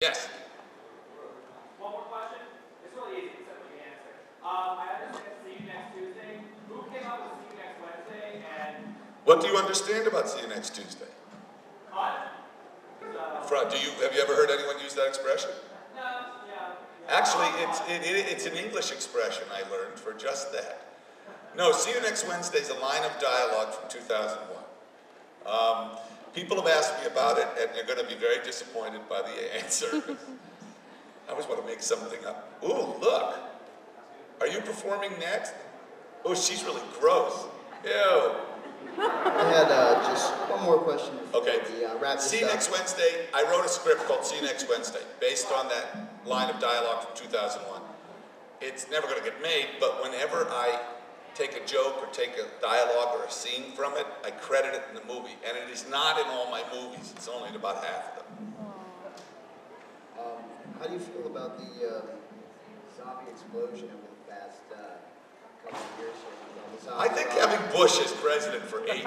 Yes. One more question. It's really easy, except for the answer. I understand See You Next Tuesday. Who came up with See You Next Wednesday? And What do you understand about See You Next Tuesday? what? Have you ever heard anyone use that expression? No, yeah. Actually, it's an English expression I learned for just that. No, See You Next Wednesday is a line of dialogue from 2001. People have asked me about it, and they're going to be very disappointed by the answer. I always want to make something up. Ooh, look. Are you performing next? Oh, she's really gross. Ew. I had just one more question. Okay. Wrap See You Next Wednesday. I wrote a script called See You Next Wednesday, based on that line of dialogue from 2001. It's never going to get made, but whenever I take a joke or take a dialogue or a scene from it, I credit it in the movie. And it is not in all my movies. It's only in about half of them. How do you feel about the zombie explosion over the past couple of years here? I think having Bush as president for 8 years.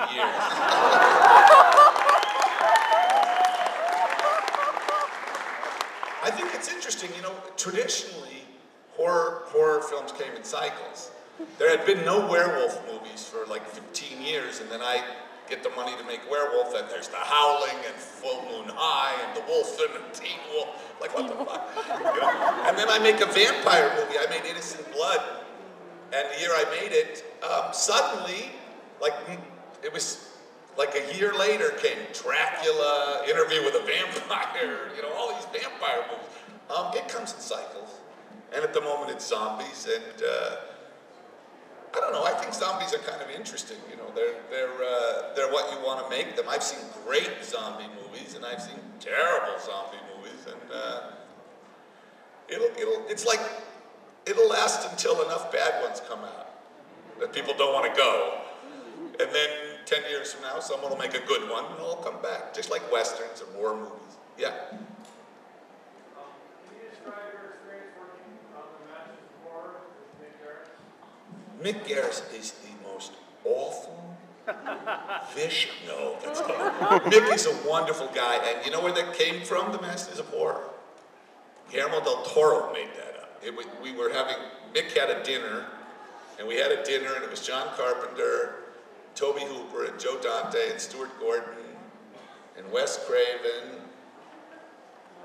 I think it's interesting, you know, traditionally, horror films came in cycles. There had been no werewolf movies for like 15 years, and then I get the money to make Werewolf, and there's The Howling, and Full Moon High, and The Wolf and the Teen Wolf. Like, what the fuck? You know? And then I make a vampire movie. I made Innocent Blood, and the year I made it, suddenly, like, it was like a year later came Dracula, Interview with a Vampire, you know, all these vampire movies. It comes in cycles, and at the moment it's zombies, and I don't know, I think zombies are kind of interesting, you know, they're what you want to make them. I've seen great zombie movies, and I've seen terrible zombie movies, and it's like, it'll last until enough bad ones come out that people don't want to go. And then 10 years from now, someone will make a good one, and it'll come back, just like Westerns or war movies. Yeah? Can you describe your experience working on the Masters of Horror with Mick Garris? Mick Garris is the most awful, vicious. No, that's not. Mick is a wonderful guy, and you know where that came from, the Masters of Horror? Guillermo del Toro made that up. Mick had a dinner, and we had a dinner, and it was John Carpenter, Toby Hooper, and Joe Dante, and Stuart Gordon, and Wes Craven,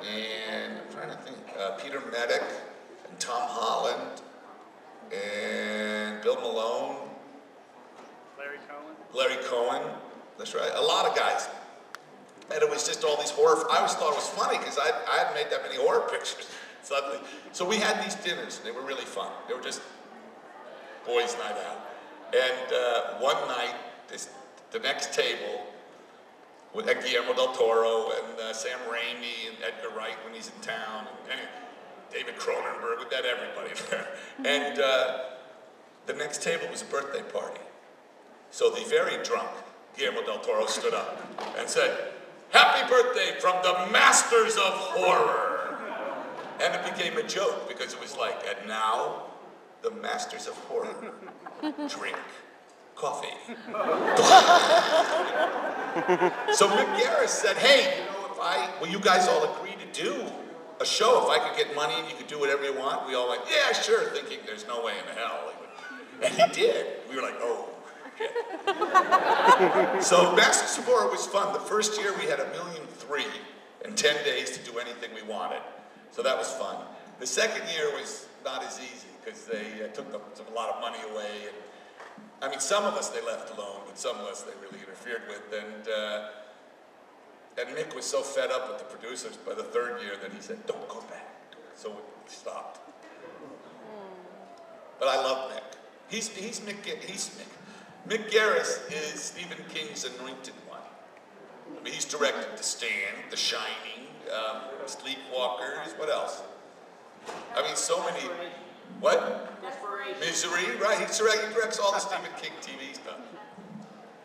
and I'm trying to think, Peter Medic, and Tom Holland, and Bill Malone. Larry Cohen, that's right, a lot of guys. And it was just all these horror, I always thought it was funny because I hadn't made that many horror pictures suddenly. So we had these dinners, and they were really fun. They were just boys' night out. And one night, the next table, with Guillermo del Toro and Sam Raimi and Edgar Wright when he's in town, and David Cronenberg, we had everybody there. And the next table was a birthday party. So the very drunk Guillermo del Toro stood up and said, "Happy birthday from the Masters of Horror." And it became a joke because it was like, and now, the Masters of Horror drink coffee. So Mick Garris said, "Hey, you know, will you guys all agree to do a show? If I could get money and you could do whatever you want?" We all went, "Yeah, sure," thinking there's no way in hell he would. And he did. We were like, oh, shit. So Masters of Horror was fun. The first year we had $1.3 million in 10 days to do anything we wanted. So that was fun. The second year was not as easy because they took a lot of money away. And, I mean, some of us they left alone, but some of us they really interfered with. And Mick was so fed up with the producers by the third year that he said, "Don't go back." So we stopped. But I love Mick. He's Mick. Mick Garris is Stephen King's anointed one. I mean, he's directed The Stand, The Shining, Sleepwalkers. What else? I mean, so many. What? Misery, right? He directs all the Stephen King TV stuff.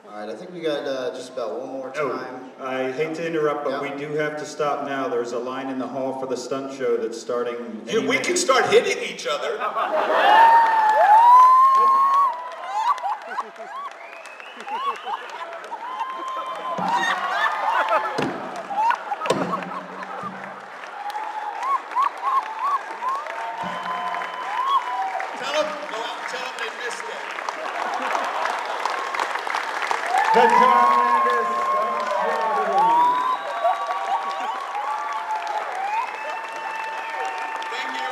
All right, I think we got just about one more time. Oh, I hate to interrupt, but we do have to stop now. There's a line in the hall for the stunt show that's starting. We can start hitting each other. Go out and tell them they missed it. The John Landis Stunt Show. Thank you.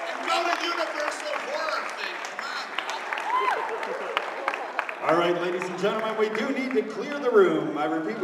And go to Universal Horror Thing. Come on, now. All right, ladies and gentlemen, we do need to clear the room. I repeat,